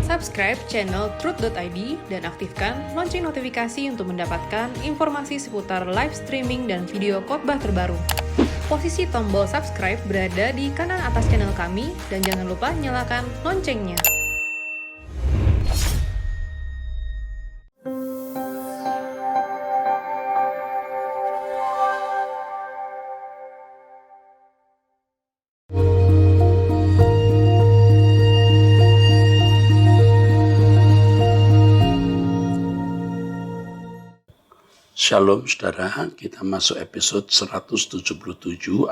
Subscribe channel Truth.id dan aktifkan lonceng notifikasi untuk mendapatkan informasi seputar live streaming dan video khotbah terbaru. Posisi tombol subscribe berada di kanan atas channel kami dan jangan lupa nyalakan loncengnya. Shalom saudara, kita masuk episode 177,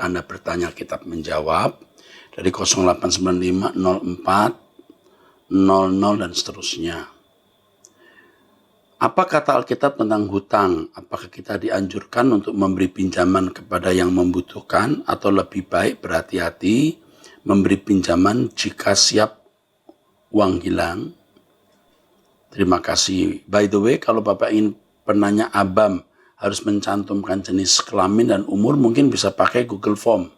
Anda bertanya kitab menjawab, dari 0895 04 00 dan seterusnya. Apa kata Alkitab tentang hutang? Apakah kita dianjurkan untuk memberi pinjaman kepada yang membutuhkan atau lebih baik berhati-hati memberi pinjaman jika siap uang hilang? Terima kasih. By the way, kalau Bapak ingin penanya ABAM harus mencantumkan jenis kelamin dan umur, mungkin bisa pakai Google Form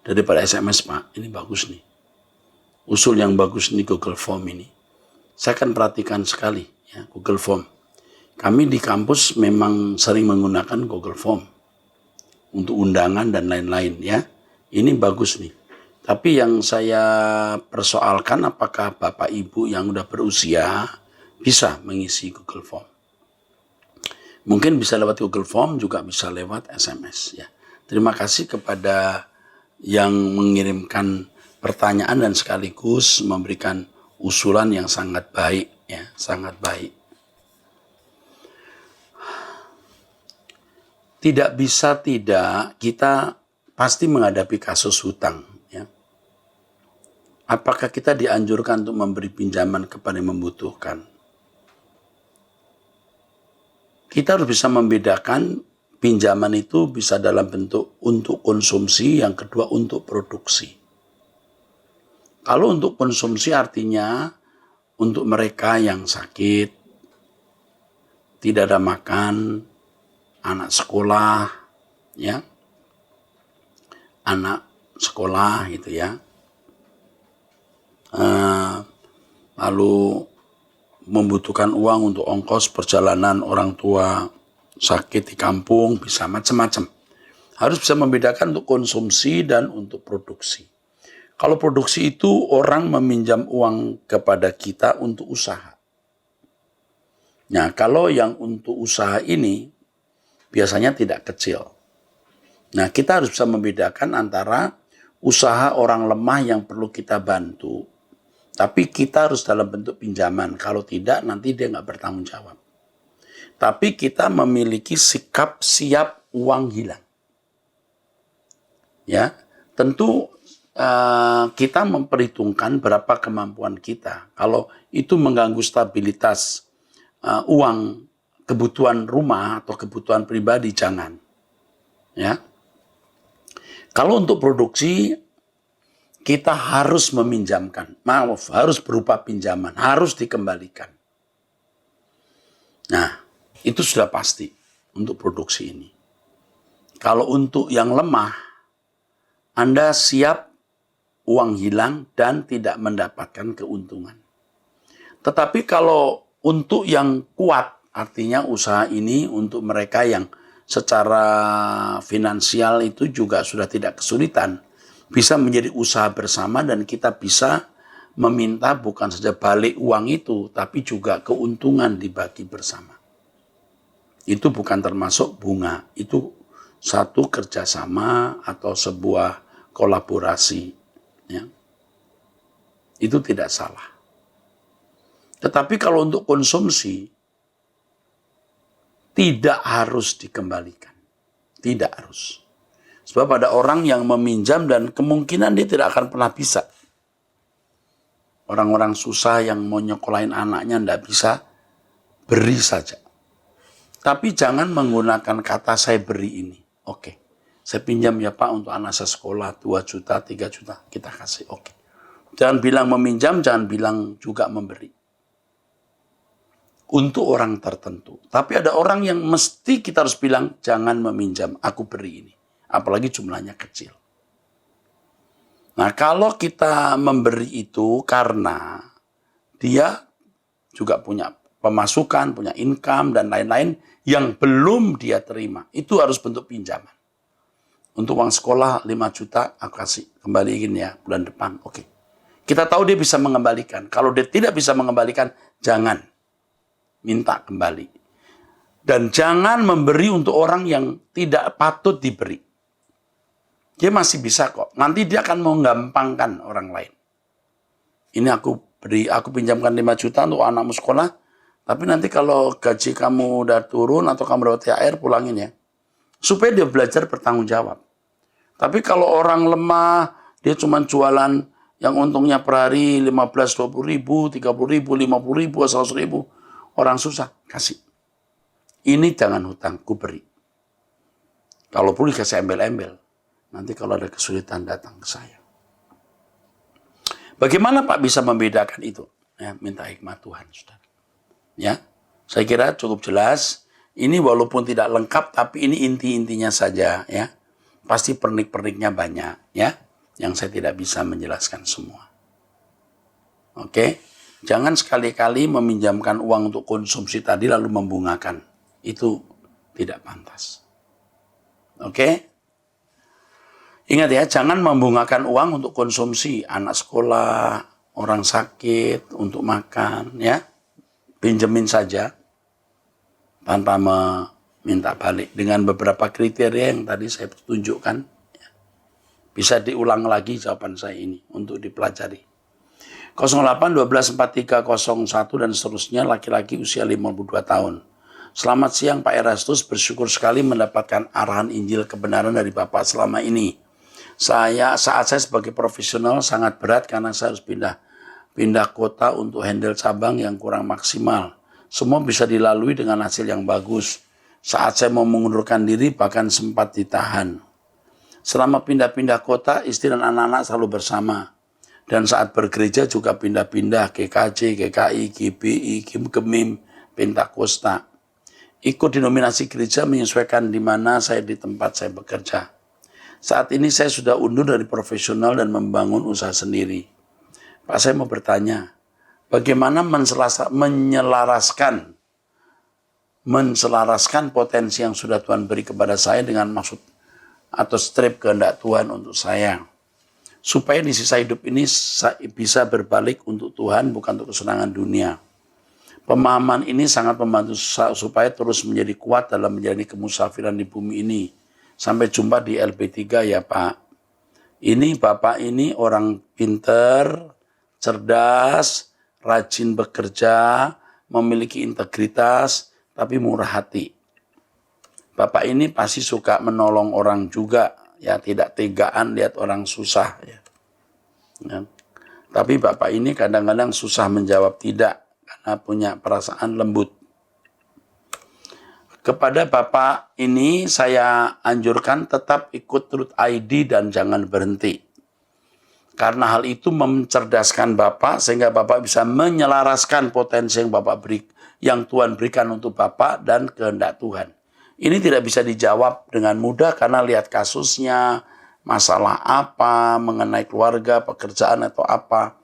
daripada SMS, Pak. Ini bagus nih. Usul yang bagus nih Google Form ini. Saya akan perhatikan sekali ya Google Form. Kami di kampus memang sering menggunakan Google Form untuk undangan dan lain-lain ya. Ini bagus nih. Tapi yang saya persoalkan, apakah Bapak Ibu yang udah berusia bisa mengisi Google Form? Mungkin bisa lewat Google Form, juga bisa lewat SMS ya. Terima kasih kepada yang mengirimkan pertanyaan dan sekaligus memberikan usulan yang sangat baik ya, sangat baik. Tidak bisa tidak, kita pasti menghadapi kasus hutang ya. Apakah kita dianjurkan untuk memberi pinjaman kepada yang membutuhkan? Kita harus bisa membedakan pinjaman itu bisa dalam bentuk untuk konsumsi, yang kedua untuk produksi. Kalau untuk konsumsi artinya untuk mereka yang sakit, tidak ada makan, anak sekolah, ya, anak sekolah gitu ya. Lalu membutuhkan uang untuk ongkos perjalanan orang tua sakit di kampung, bisa macam-macam. Harus bisa membedakan untuk konsumsi dan untuk produksi. Kalau produksi itu orang meminjam uang kepada kita untuk usaha. Nah, kalau yang untuk usaha ini biasanya tidak kecil. Nah, kita harus bisa membedakan antara usaha orang lemah yang perlu kita bantu, tapi kita harus dalam bentuk pinjaman. Kalau tidak, nanti dia nggak bertanggung jawab. Tapi kita memiliki sikap siap uang hilang. Ya, tentu kita memperhitungkan berapa kemampuan kita. Kalau itu mengganggu stabilitas uang, kebutuhan rumah atau kebutuhan pribadi, jangan. Ya. Kalau untuk produksi, kita harus meminjamkan, harus berupa pinjaman, harus dikembalikan. Nah, itu sudah pasti untuk produksi ini. Kalau untuk yang lemah, Anda siap uang hilang dan tidak mendapatkan keuntungan. Tetapi kalau untuk yang kuat, artinya usaha ini untuk mereka yang secara finansial itu juga sudah tidak kesulitan, bisa menjadi usaha bersama dan kita bisa meminta bukan saja balik uang itu, tapi juga keuntungan dibagi bersama. Itu bukan termasuk bunga, itu satu kerjasama atau sebuah kolaborasi. Ya. Itu tidak salah. Tetapi kalau untuk konsumsi, tidak harus dikembalikan. Tidak harus. Sebab ada orang yang meminjam dan kemungkinan dia tidak akan pernah bisa. Orang-orang susah yang mau nyekolahin anaknya tidak bisa, beri saja. Tapi jangan menggunakan kata saya beri ini. Oke, saya pinjam ya Pak untuk anak saya sekolah 2 juta, 3 juta, kita kasih. Oke. Jangan bilang meminjam, jangan bilang juga memberi. Untuk orang tertentu. Tapi ada orang yang mesti kita harus bilang, jangan meminjam, aku beri ini. Apalagi jumlahnya kecil. Nah, kalau kita memberi itu karena dia juga punya pemasukan, punya income, dan lain-lain yang belum dia terima. Itu harus bentuk pinjaman. Untuk uang sekolah 5 juta, aku kasih, kembaliin ya bulan depan. Oke. Kita tahu dia bisa mengembalikan. Kalau dia tidak bisa mengembalikan, jangan minta kembali. Dan jangan memberi untuk orang yang tidak patut diberi. Dia masih bisa kok. Nanti dia akan menggampangkan orang lain. Ini aku pinjamkan 5 juta untuk anakmu sekolah, tapi nanti kalau gaji kamu udah turun atau kamu dapat THR, pulangin ya. Supaya dia belajar bertanggung jawab. Tapi kalau orang lemah, dia cuma jualan yang untungnya per hari 15, 20 ribu, 30 ribu, 50 ribu, 100 ribu. Orang susah, kasih. Ini jangan hutang, ku beri. Kalau perlu dikasih embel-embel. Nanti kalau ada kesulitan datang ke saya. Bagaimana Pak bisa membedakan itu? Ya, minta hikmat Tuhan, saudara. Ya, saya kira cukup jelas. Ini walaupun tidak lengkap, tapi ini inti-intinya saja. Ya, pasti pernik-perniknya banyak. Ya, yang saya tidak bisa menjelaskan semua. Oke, jangan sekali-kali meminjamkan uang untuk konsumsi tadi lalu membungakan. Itu tidak pantas. Oke? Ingat ya, jangan membungakan uang untuk konsumsi anak sekolah, orang sakit, untuk makan, ya. Pinjemin saja tanpa meminta balik dengan beberapa kriteria yang tadi saya tunjukkan. Bisa diulang lagi jawaban saya ini untuk dipelajari. 08 12 43 01 dan seterusnya, laki-laki usia 52 tahun. Selamat siang Pak Erastus, bersyukur sekali mendapatkan arahan Injil kebenaran dari Bapak selama ini. Saat saya sebagai profesional sangat berat karena saya harus pindah kota untuk handle cabang yang kurang maksimal. Semua bisa dilalui dengan hasil yang bagus. Saat saya mau mengundurkan diri bahkan sempat ditahan. Selama pindah-pindah kota, istri dan anak-anak selalu bersama. Dan saat bergereja juga pindah-pindah GKJ, GKI, GBI, Gemim, Pentakosta. Ikut denominasi gereja menyesuaikan di mana saya di tempat saya bekerja. Saat ini saya sudah undur dari profesional dan membangun usaha sendiri. Pak, saya mau bertanya, bagaimana menselaraskan potensi yang sudah Tuhan beri kepada saya dengan maksud atau strip kehendak Tuhan untuk saya. Supaya di sisa hidup ini bisa berbalik untuk Tuhan, bukan untuk kesenangan dunia. Pemahaman ini sangat membantu supaya terus menjadi kuat dalam menjalani kemusafiran di bumi ini. Sampai jumpa di LB3 ya Pak. Ini Bapak ini orang pinter, cerdas, rajin bekerja, memiliki integritas, tapi murah hati. Bapak ini pasti suka menolong orang juga, ya tidak tegaan lihat orang susah. Ya. Tapi Bapak ini kadang-kadang susah menjawab tidak. Karena punya perasaan lembut. Kepada Bapak ini saya anjurkan tetap ikut Truth ID dan jangan berhenti. Karena hal itu mencerdaskan Bapak sehingga Bapak bisa menyelaraskan potensi yang Tuhan berikan untuk Bapak dan kehendak Tuhan. Ini tidak bisa dijawab dengan mudah karena lihat kasusnya, masalah apa, mengenai keluarga, pekerjaan atau apa.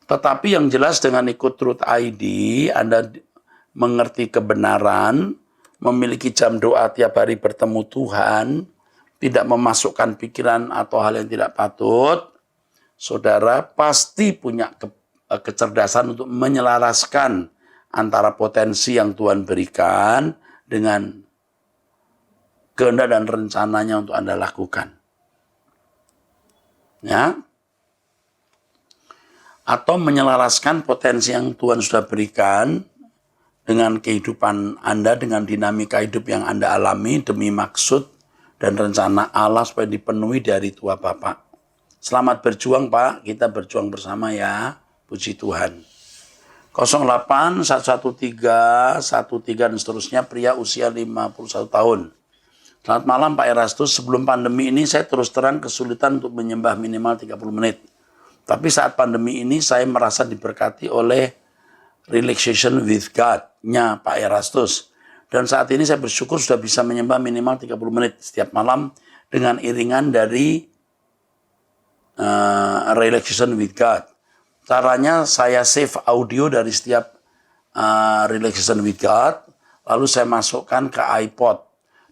Tetapi yang jelas dengan ikut Truth ID, Anda mengerti kebenaran, memiliki jam doa tiap hari bertemu Tuhan, tidak memasukkan pikiran atau hal yang tidak patut, saudara pasti punya kecerdasan untuk menyelaraskan antara potensi yang Tuhan berikan dengan kehendak dan rencananya untuk Anda lakukan. Ya. Atau menyelaraskan potensi yang Tuhan sudah berikan dengan kehidupan Anda, dengan dinamika hidup yang Anda alami demi maksud dan rencana Allah supaya dipenuhi dari tua Bapak. Selamat berjuang Pak, kita berjuang bersama ya, puji Tuhan. 08 113 13 dan seterusnya, pria usia 51 tahun. Selamat malam Pak Erastus, sebelum pandemi ini saya terus terang kesulitan untuk menyembah minimal 30 menit. Tapi saat pandemi ini saya merasa diberkati oleh relaxation with God-nya Pak Erastus. Dan saat ini saya bersyukur sudah bisa menyembah minimal 30 menit setiap malam dengan iringan dari relaxation with God. Caranya saya save audio dari setiap Relaxation with God, lalu saya masukkan ke iPod.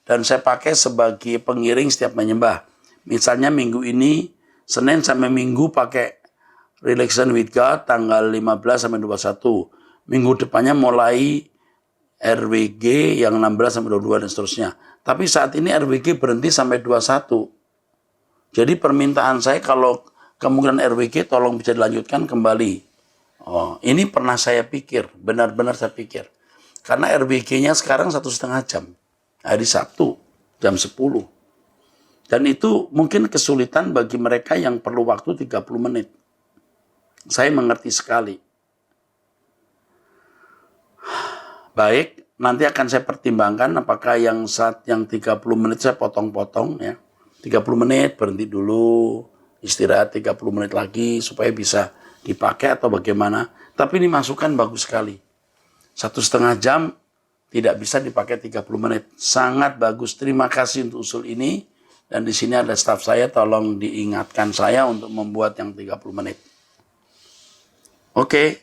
Dan saya pakai sebagai pengiring setiap menyembah. Misalnya minggu ini, Senin sampai Minggu pakai Relaxation with God tanggal 15 sampai 21. Minggu depannya mulai RWG yang 16 sampai 22 dan seterusnya. Tapi saat ini RWG berhenti sampai 21. Jadi permintaan saya kalau kemungkinan RWG tolong bisa dilanjutkan kembali. Oh, ini pernah saya pikir, benar-benar saya pikir. Karena RWG-nya sekarang 1,5 jam. Hari Sabtu, jam 10. Dan itu mungkin kesulitan bagi mereka yang perlu waktu 30 menit. Saya mengerti sekali. Baik, nanti akan saya pertimbangkan apakah yang 30 menit saya potong-potong ya. 30 menit berhenti dulu, istirahat 30 menit lagi supaya bisa dipakai atau bagaimana. Tapi ini masukan bagus sekali. 1,5 jam tidak bisa dipakai 30 menit. Sangat bagus. Terima kasih untuk usul ini. Dan di sini ada staf saya, tolong diingatkan saya untuk membuat yang 30 menit. Oke.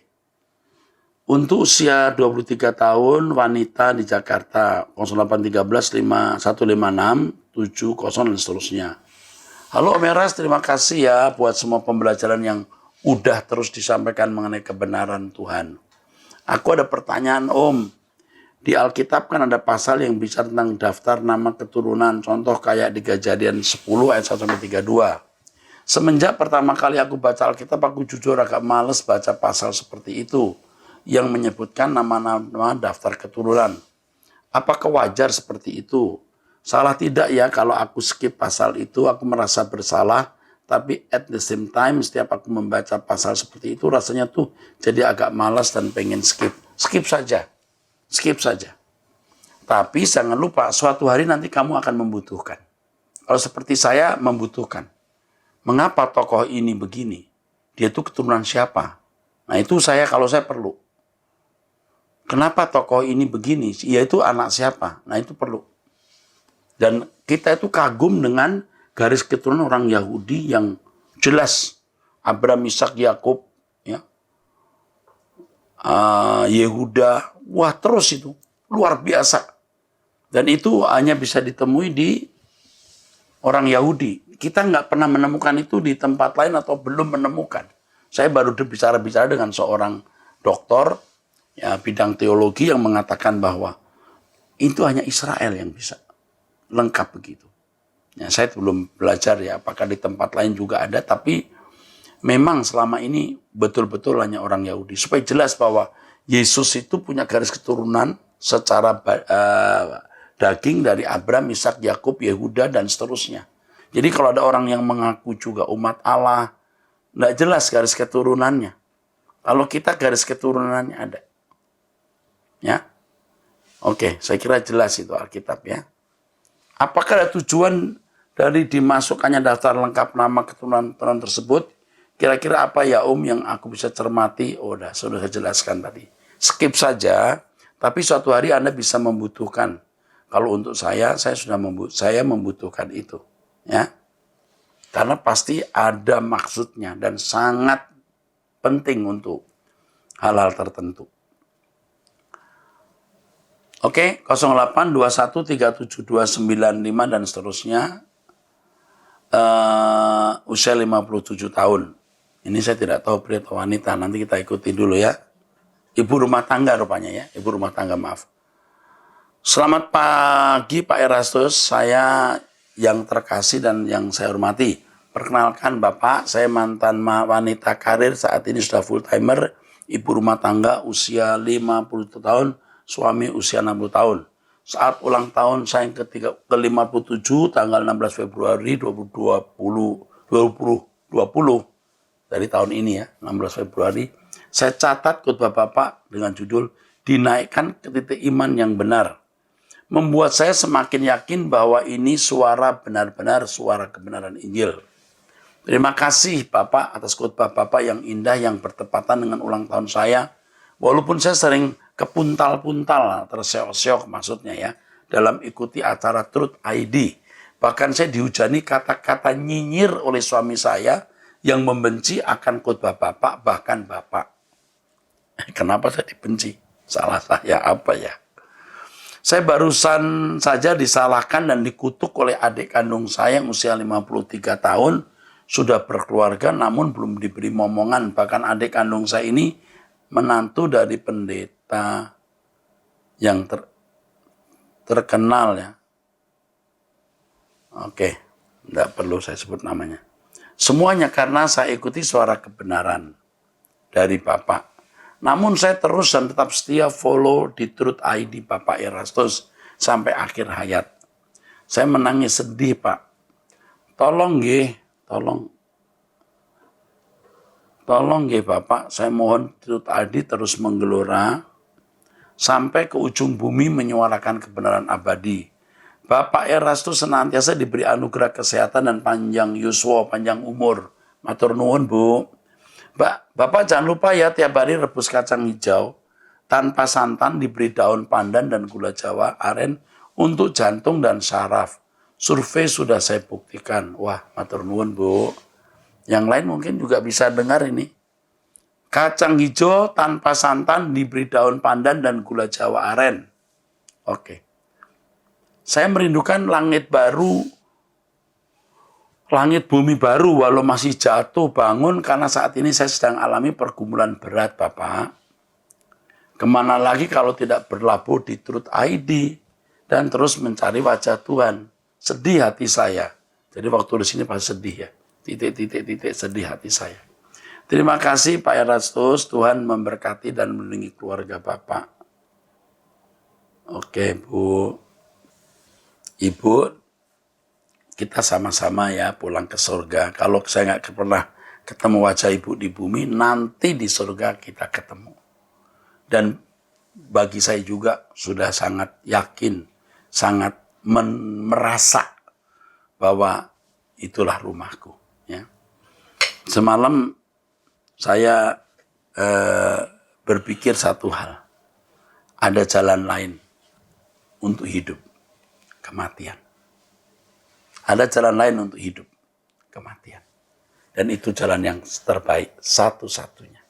Untuk usia 23 tahun, wanita di Jakarta, 0813 5156 70 dan seterusnya. Halo Om Eras, terima kasih ya buat semua pembelajaran yang udah terus disampaikan mengenai kebenaran Tuhan. Aku ada pertanyaan Om. Di Alkitab kan ada pasal yang bicara tentang daftar nama keturunan. Contoh kayak di Kejadian 10 ayat 1-32. Semenjak pertama kali aku baca Alkitab, aku jujur agak males baca pasal seperti itu. Yang menyebutkan nama-nama daftar keturunan. Apakah wajar seperti itu? Salah tidak ya kalau aku skip pasal itu, aku merasa bersalah. Tapi at the same time, setiap aku membaca pasal seperti itu, rasanya tuh jadi agak malas dan pengen skip. Skip saja. Skip saja. Tapi jangan lupa, suatu hari nanti kamu akan membutuhkan. Kalau seperti saya, membutuhkan. Mengapa tokoh ini begini? Dia itu keturunan siapa? Nah itu kalau saya perlu. Kenapa tokoh ini begini? Yaitu anak siapa? Nah itu perlu. Dan kita itu kagum dengan garis keturunan orang Yahudi yang jelas. Abraham, Ishak, Yakub, ya. Yehuda, wah terus itu. Luar biasa. Dan itu hanya bisa ditemui di orang Yahudi. Kita nggak pernah menemukan itu di tempat lain atau belum menemukan. Saya baru bicara dengan seorang doktor ya, bidang teologi yang mengatakan bahwa itu hanya Israel yang bisa lengkap begitu. Ya, saya belum belajar ya apakah di tempat lain juga ada, tapi memang selama ini betul-betul hanya orang Yahudi. Supaya jelas bahwa Yesus itu punya garis keturunan secara daging dari Abraham, Ishak, Yakub, Yehuda, dan seterusnya. Jadi kalau ada orang yang mengaku juga umat Allah, tidak jelas garis keturunannya. Kalau kita garis keturunannya ada. Ya, oke, saya kira jelas itu Alkitab ya. Apakah ada tujuan dari dimasukkannya daftar lengkap nama keturunan tersebut? Kira-kira apa ya yang aku bisa cermati? Sudah saya jelaskan tadi. Skip saja, tapi suatu hari Anda bisa membutuhkan. Kalau untuk saya membutuhkan itu. Ya, karena pasti ada maksudnya dan sangat penting untuk hal-hal tertentu. Oke, 0821372295 dan seterusnya. Usia 57 tahun. Ini saya tidak tahu pria atau wanita, nanti kita ikuti dulu ya. Ibu rumah tangga rupanya ya, ibu rumah tangga maaf. Selamat pagi Pak Erastus, saya yang terkasih dan yang saya hormati. Perkenalkan Bapak, saya mantan wanita karir, saat ini sudah full timer, ibu rumah tangga usia 50 tahun, suami usia 60 tahun. Saat ulang tahun saya ke-57 tanggal 16 Februari 2020 dari tahun ini ya, 16 Februari. Saya catat khotbah Bapak dengan judul Dinaikkan ke Titik Iman yang Benar. Membuat saya semakin yakin bahwa ini suara benar-benar suara kebenaran Injil. Terima kasih Bapak atas khotbah Bapak yang indah yang bertepatan dengan ulang tahun saya. Walaupun saya sering kepuntal-puntal, terseok-seok maksudnya ya, dalam ikuti acara Truth ID. Bahkan saya dihujani kata-kata nyinyir oleh suami saya yang membenci akan khotbah Bapak, bahkan Bapak. Kenapa saya dibenci? Salah saya apa ya? Saya barusan saja disalahkan dan dikutuk oleh adik kandung saya yang usia 53 tahun, sudah berkeluarga namun belum diberi momongan. Bahkan adik kandung saya ini menantu dari pendeta yang terkenal ya. Oke, tidak perlu saya sebut namanya. Semuanya karena saya ikuti suara kebenaran dari Bapak. Namun saya terus dan tetap setia follow di Truth ID Bapak Erastus sampai akhir hayat. Saya menangis sedih, Pak. Tolong nggih Bapak, saya mohon Truth ID terus menggelora sampai ke ujung bumi menyuarakan kebenaran abadi. Bapak Erastus senantiasa diberi anugerah kesehatan dan panjang yuswa, panjang umur. Matur nuwun, Bu. Bapak jangan lupa ya tiap hari rebus kacang hijau tanpa santan, diberi daun pandan dan gula jawa aren untuk jantung dan saraf. Survei sudah saya buktikan. Wah, matur nuwun, Bu. Yang lain mungkin juga bisa dengar ini. Kacang hijau tanpa santan, diberi daun pandan dan gula jawa aren. Oke. Saya merindukan langit baru, langit bumi baru walau masih jatuh bangun karena saat ini saya sedang alami pergumulan berat, Bapak. Kemana lagi kalau tidak berlabuh di Truth ID dan terus mencari wajah Tuhan. Sedih hati saya. Jadi waktu di sini pas sedih ya. Titik sedih hati saya. Terima kasih Pak Erastus, Tuhan memberkati dan melindungi keluarga Bapak. Oke, Bu. Ibu, kita sama-sama ya pulang ke surga. Kalau saya nggak pernah ketemu wajah Ibu di bumi, nanti di surga kita ketemu. Dan bagi saya juga sudah sangat yakin, sangat merasa bahwa itulah rumahku. Ya. Semalam saya berpikir satu hal, ada jalan lain untuk hidup, kematian. Ada jalan lain untuk hidup, kematian. Dan itu jalan yang terbaik, satu-satunya.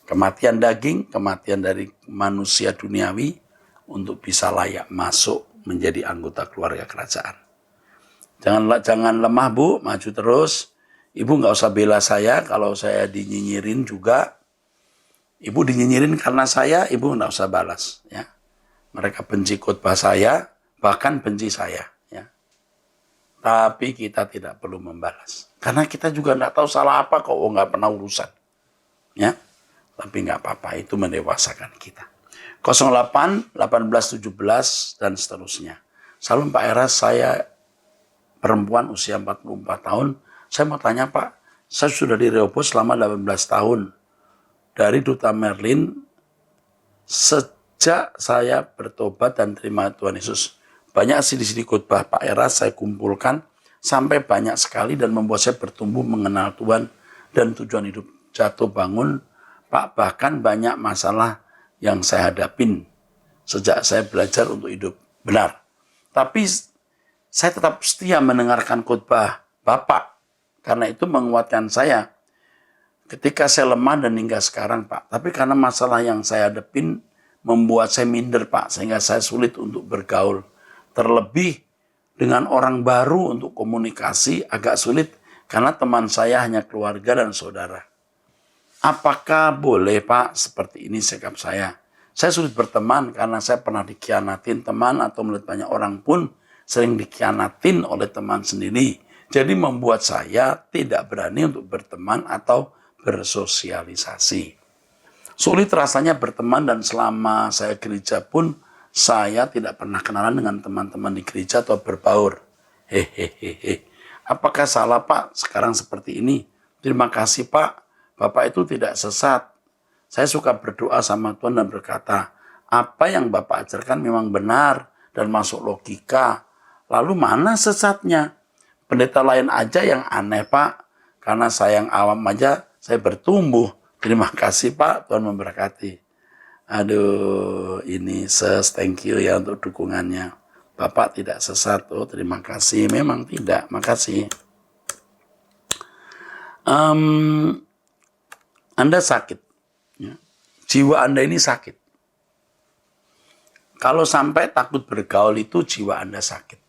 Kematian daging, kematian dari manusia duniawi untuk bisa layak masuk menjadi anggota keluarga kerajaan. Jangan lemah, Bu, maju terus. Ibu nggak usah bela saya kalau saya dinyinyirin juga. Ibu dinyinyirin karena saya, Ibu nggak usah balas. Ya. Mereka benci khotbah saya, bahkan benci saya. Tapi kita tidak perlu membalas. Karena kita juga nggak tahu salah apa kok, nggak pernah urusan. Ya, tapi nggak apa-apa, itu mendewasakan kita. 08, 18, 17, dan seterusnya. Salam Pak Eras, saya perempuan usia 44 tahun. Saya mau tanya Pak, saya sudah di Rehoboth selama 18 tahun. Dari Duta Merlin, sejak saya bertobat dan terima Tuhan Yesus. Banyak CD-CD khotbah Pak Eras saya kumpulkan sampai banyak sekali dan membuat saya bertumbuh mengenal Tuhan dan tujuan hidup. Jatuh bangun, Pak, bahkan banyak masalah yang saya hadapin sejak saya belajar untuk hidup benar. Tapi saya tetap setia mendengarkan khotbah Bapak karena itu menguatkan saya ketika saya lemah dan hingga sekarang, Pak. Tapi karena masalah yang saya hadapin membuat saya minder, Pak, sehingga saya sulit untuk bergaul. Terlebih dengan orang baru untuk komunikasi agak sulit karena teman saya hanya keluarga dan saudara. Apakah boleh Pak seperti ini sikap saya? Saya sulit berteman karena saya pernah dikhianatin teman atau melihat banyak orang pun sering dikhianatin oleh teman sendiri. Jadi membuat saya tidak berani untuk berteman atau bersosialisasi. Sulit rasanya berteman dan selama saya gereja pun saya tidak pernah kenalan dengan teman-teman di gereja atau berbaur. Hehehe. Apakah salah Pak sekarang seperti ini? Terima kasih Pak. Bapak itu tidak sesat. Saya suka berdoa sama Tuhan dan berkata, apa yang Bapak ajarkan memang benar dan masuk logika. Lalu mana sesatnya? Pendeta lain aja yang aneh Pak. Karena saya yang awam aja saya bertumbuh. Terima kasih Pak. Tuhan memberkati. Aduh, ini thank you ya untuk dukungannya. Bapak tidak sesat, terima kasih. Memang tidak, makasih. Anda sakit. Ya. Jiwa Anda ini sakit. Kalau sampai takut bergaul itu jiwa Anda sakit.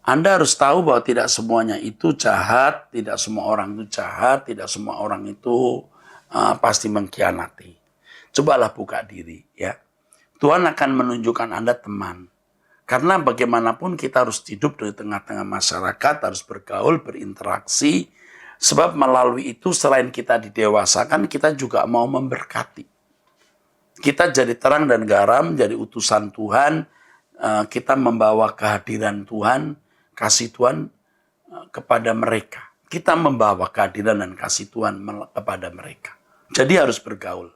Anda harus tahu bahwa tidak semuanya itu jahat, tidak semua orang itu jahat, tidak semua orang itu pasti mengkhianati. Cobalah buka diri, ya. Tuhan akan menunjukkan Anda teman. Karena bagaimanapun kita harus hidup di tengah-tengah masyarakat, harus bergaul, berinteraksi. Sebab melalui itu selain kita didewasakan, kita juga mau memberkati. Kita jadi terang dan garam, jadi utusan Tuhan. Kita membawa kehadiran Tuhan, kasih Tuhan kepada mereka. Kita membawa kehadiran dan kasih Tuhan kepada mereka. Jadi harus bergaul.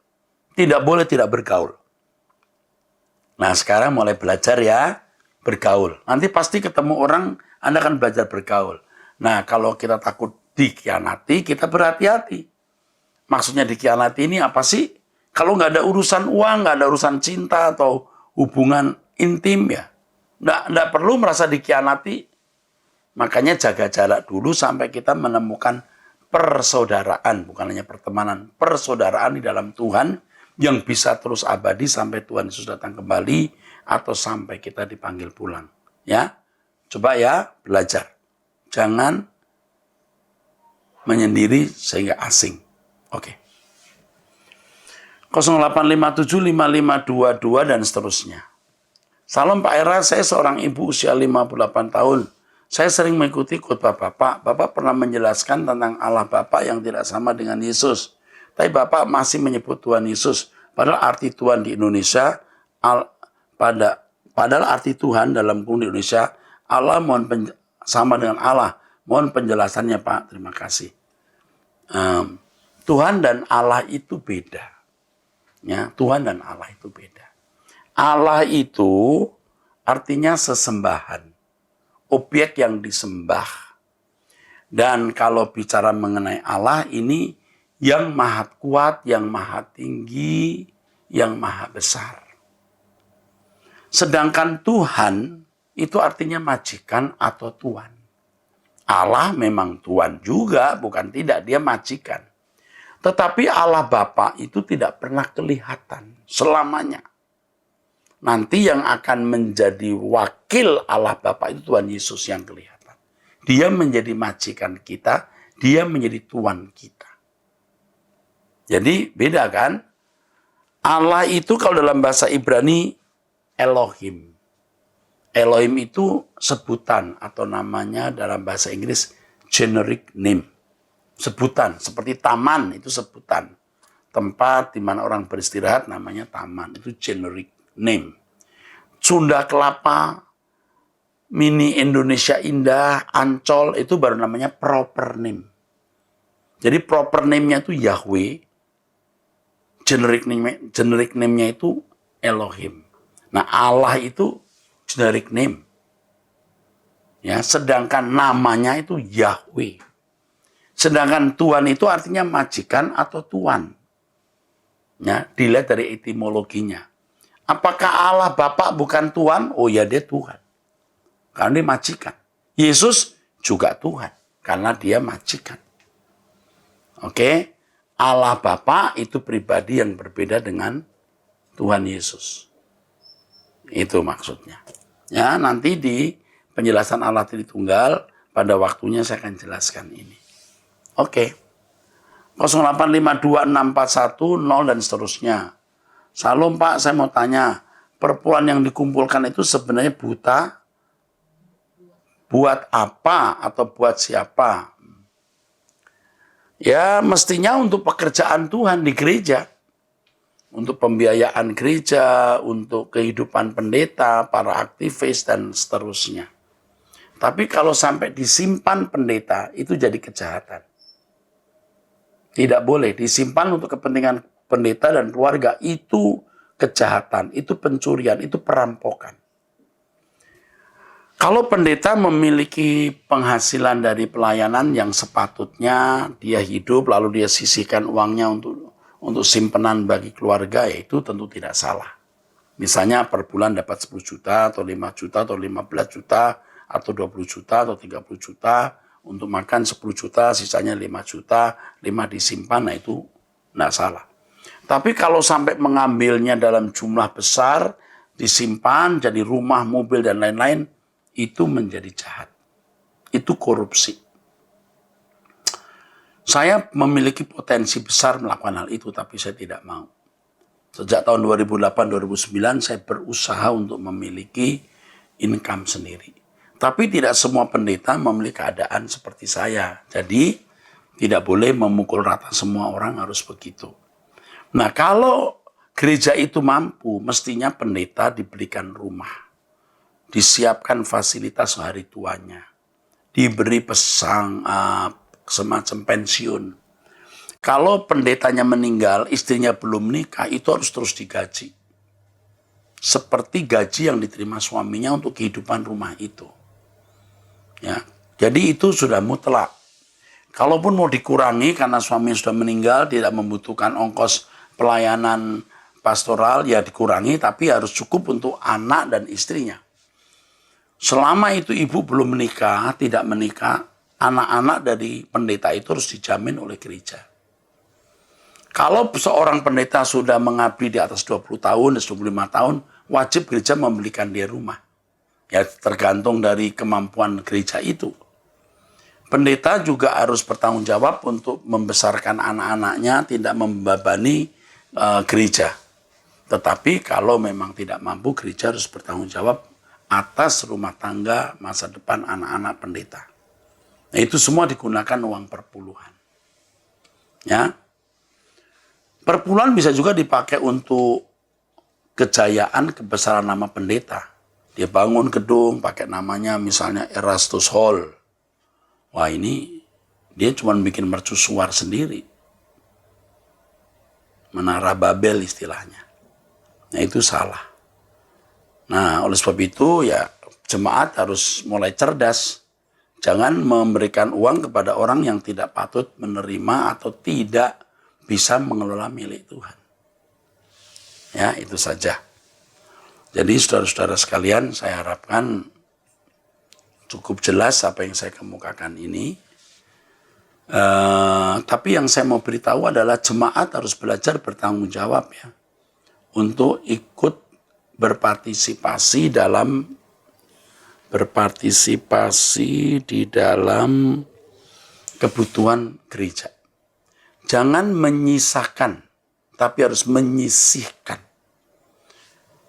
Tidak boleh tidak bergaul. Nah sekarang mulai belajar ya, bergaul. Nanti pasti ketemu orang, Anda akan belajar bergaul. Nah kalau kita takut dikhianati, kita berhati-hati. Maksudnya dikhianati ini apa sih? Kalau nggak ada urusan uang, nggak ada urusan cinta atau hubungan intim ya, nggak perlu merasa dikhianati. Makanya jaga jarak dulu sampai kita menemukan persaudaraan, bukan hanya pertemanan, persaudaraan di dalam Tuhan yang bisa terus abadi sampai Tuhan Yesus datang kembali atau sampai kita dipanggil pulang. Ya, coba ya belajar, jangan menyendiri sehingga asing. Oke. 08575522 dan seterusnya. Salam Pak Era, saya seorang ibu usia 58 tahun. Saya sering mengikuti khotbah Bapak. Bapak pernah menjelaskan tentang Allah Bapak yang tidak sama dengan Yesus. Tapi Bapak masih menyebut Tuhan Yesus. Padahal arti Tuhan di Indonesia, padahal arti Tuhan dalam kurung di Indonesia, Allah sama dengan Allah. Mohon penjelasannya Pak, terima kasih. Tuhan dan Allah itu beda. Ya, Tuhan dan Allah itu beda. Allah itu artinya sesembahan, objek yang disembah. Dan kalau bicara mengenai Allah ini yang maha kuat, yang maha tinggi, yang maha besar. Sedangkan Tuhan itu artinya majikan atau tuan. Allah memang tuan juga, bukan tidak, dia majikan. Tetapi Allah Bapa itu tidak pernah kelihatan selamanya. Nanti yang akan menjadi wakil Allah Bapa itu Tuhan Yesus yang kelihatan. Dia menjadi majikan kita, dia menjadi tuan kita. Jadi beda kan? Allah itu kalau dalam bahasa Ibrani Elohim. Elohim itu sebutan atau namanya dalam bahasa Inggris generic name. Sebutan, seperti taman itu sebutan. Tempat di mana orang beristirahat namanya taman, itu generic name. Sunda Kelapa, Mini Indonesia Indah, Ancol, itu baru namanya proper name. Jadi proper name-nya itu Yahweh, generic name-nya itu Elohim. Nah Allah itu generic name. Ya, sedangkan namanya itu Yahweh. Sedangkan Tuhan itu artinya majikan atau tuan. Ya, dilihat dari etimologinya. Apakah Allah Bapa bukan Tuhan? Oh ya, dia Tuhan. Karena dia majikan. Yesus juga Tuhan. Karena dia majikan. Oke. Allah Bapa itu pribadi yang berbeda dengan Tuhan Yesus. Itu maksudnya. Ya, nanti di penjelasan Allah Tritunggal pada waktunya saya akan jelaskan ini. Oke. 08526410 dan seterusnya. Salam Pak, saya mau tanya, perempuan yang dikumpulkan itu sebenarnya buta? Buat apa atau buat siapa? Ya, mestinya untuk pekerjaan Tuhan di gereja. Untuk pembiayaan gereja, untuk kehidupan pendeta, para aktivis, dan seterusnya. Tapi kalau sampai disimpan pendeta, itu jadi kejahatan. Tidak boleh disimpan untuk kepentingan pendeta dan keluarga, itu kejahatan, itu pencurian, itu perampokan. Kalau pendeta memiliki penghasilan dari pelayanan yang sepatutnya dia hidup, lalu dia sisihkan uangnya untuk simpenan bagi keluarga, ya itu tentu tidak salah. Misalnya per bulan dapat 10 juta, atau 5 juta, atau 15 juta, atau 20 juta, atau 30 juta untuk makan 10 juta, sisanya 5 juta, 5 disimpan, nah itu enggak salah. Tapi kalau sampai mengambilnya dalam jumlah besar, disimpan jadi rumah, mobil, dan lain-lain, itu menjadi jahat. Itu korupsi. Saya memiliki potensi besar melakukan hal itu, tapi saya tidak mau. Sejak tahun 2008-2009 saya berusaha untuk memiliki income sendiri. Tapi tidak semua pendeta memiliki keadaan seperti saya. Jadi tidak boleh memukul rata semua orang harus begitu. Nah, kalau gereja itu mampu, mestinya pendeta diberikan rumah. Disiapkan fasilitas hari tuanya. Diberi semacam pensiun. Kalau pendetanya meninggal, istrinya belum nikah, itu harus terus digaji. Seperti gaji yang diterima suaminya untuk kehidupan rumah itu. Ya, jadi itu sudah mutlak. Kalaupun mau dikurangi karena suami sudah meninggal, tidak membutuhkan ongkos pelayanan pastoral, ya dikurangi, tapi harus cukup untuk anak dan istrinya. Selama itu ibu belum menikah, tidak menikah, anak-anak dari pendeta itu harus dijamin oleh gereja. Kalau seorang pendeta sudah mengabdi di atas 20 tahun, 25 tahun, wajib gereja membelikan dia rumah. Ya, tergantung dari kemampuan gereja itu. Pendeta juga harus bertanggung jawab untuk membesarkan anak-anaknya, tidak membebani gereja. Tetapi kalau memang tidak mampu, gereja harus bertanggung jawab atas rumah tangga masa depan anak-anak pendeta. Nah, itu semua digunakan uang perpuluhan. Ya. Perpuluhan bisa juga dipakai untuk kejayaan, kebesaran nama pendeta. Dia bangun gedung, pakai namanya misalnya Erastus Hall. Wah, ini dia cuma bikin mercusuar sendiri. Menara Babel istilahnya. Nah, itu salah. Nah, oleh sebab itu ya jemaat harus mulai cerdas. Jangan memberikan uang kepada orang yang tidak patut menerima atau tidak bisa mengelola milik Tuhan. Ya, itu saja. Jadi saudara-saudara sekalian, saya harapkan cukup jelas apa yang saya kemukakan ini. Tapi yang saya mau beritahu adalah jemaat harus belajar bertanggung jawab ya. Untuk ikut berpartisipasi di dalam kebutuhan gereja. Jangan menyisakan, tapi harus menyisihkan.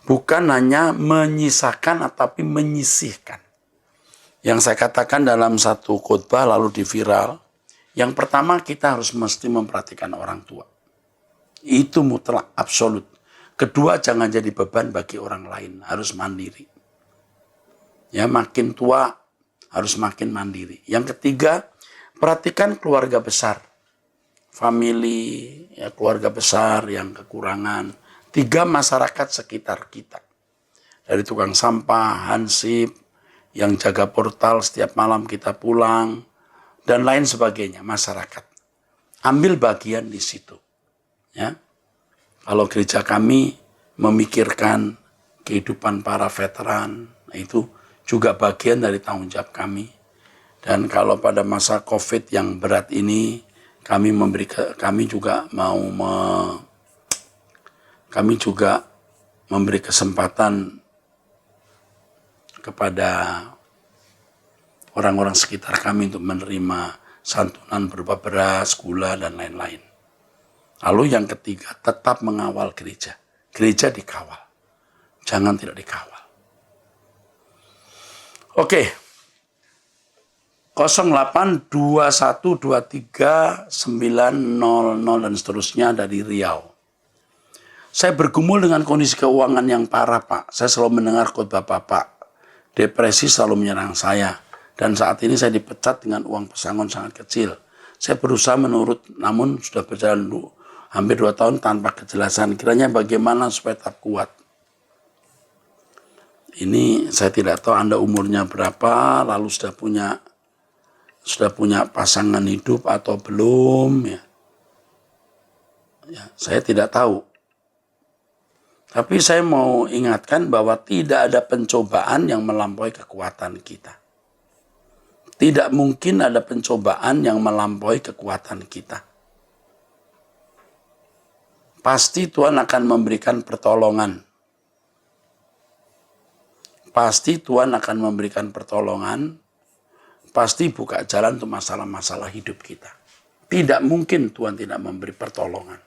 Bukan hanya menyisakan, tapi menyisihkan. Yang saya katakan dalam satu khotbah lalu diviral, yang pertama kita harus mesti memperhatikan orang tua. Itu mutlak, absolut. Kedua, jangan jadi beban bagi orang lain, harus mandiri. Ya, makin tua harus makin mandiri. Yang ketiga, perhatikan keluarga besar. Family, ya, keluarga besar yang kekurangan. 3, masyarakat sekitar kita. Dari tukang sampah, hansip, yang jaga portal setiap malam kita pulang, dan lain sebagainya, masyarakat. Ambil bagian di situ. Ya. Kalau gereja kami memikirkan kehidupan para veteran, itu juga bagian dari tanggung jawab kami. Dan kalau pada masa COVID yang berat ini, kami juga memberi kesempatan kepada orang-orang sekitar kami untuk menerima santunan berupa beras, gula, dan lain-lain. Lalu yang ketiga, tetap mengawal gereja. Gereja dikawal. Jangan tidak dikawal. Oke. 0821239000 dan seterusnya dari Riau. Saya bergumul dengan kondisi keuangan yang parah, Pak. Saya selalu mendengar khotbah Bapak. Depresi selalu menyerang saya. Dan saat ini saya dipecat dengan uang pesangon sangat kecil. Saya berusaha menurut, namun sudah berjalan hampir 2 tahun tanpa kejelasan. Kiranya bagaimana supaya tetap kuat. Ini saya tidak tahu Anda umurnya berapa, lalu sudah punya pasangan hidup atau belum. Ya, saya tidak tahu. Tapi saya mau ingatkan bahwa tidak ada pencobaan yang melampaui kekuatan kita. Tidak mungkin ada pencobaan yang melampaui kekuatan kita. Pasti Tuhan akan memberikan pertolongan. Pasti Tuhan akan memberikan pertolongan. Pasti buka jalan untuk masalah-masalah hidup kita. Tidak mungkin Tuhan tidak memberi pertolongan.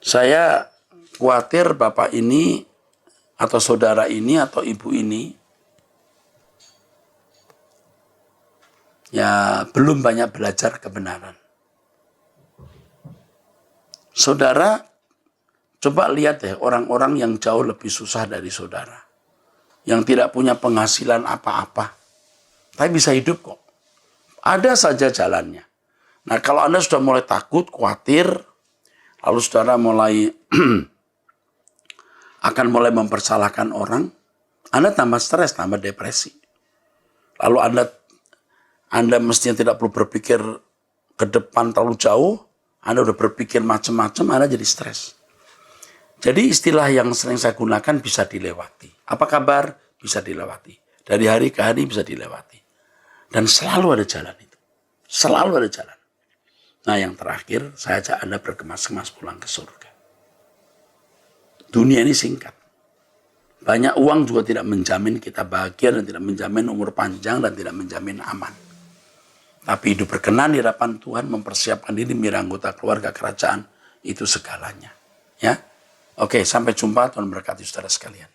Saya khawatir Bapak ini, atau saudara ini, atau ibu ini, ya belum banyak belajar kebenaran. Saudara, coba lihat ya orang-orang yang jauh lebih susah dari saudara. Yang tidak punya penghasilan apa-apa. Tapi bisa hidup kok. Ada saja jalannya. Nah kalau Anda sudah mulai takut, khawatir, lalu saudara mulai akan mulai mempersalahkan orang, Anda tambah stres, tambah depresi. Lalu Anda mestinya tidak perlu berpikir ke depan terlalu jauh, Anda udah berpikir macam-macam, Anda jadi stres. Jadi istilah yang sering saya gunakan bisa dilewati. Apa kabar? Bisa dilewati. Dari hari ke hari bisa dilewati. Dan selalu ada jalan itu. Selalu ada jalan. Nah yang terakhir, saya ajak Anda bergemas-gemas pulang ke surga. Dunia ini singkat. Banyak uang juga tidak menjamin kita bahagia dan tidak menjamin umur panjang dan tidak menjamin aman. Tapi hidup berkenan di hadapan Tuhan, mempersiapkan diri menjadi anggota keluarga kerajaan, itu segalanya. Ya, oke, sampai jumpa. Tuhan berkati saudara sekalian.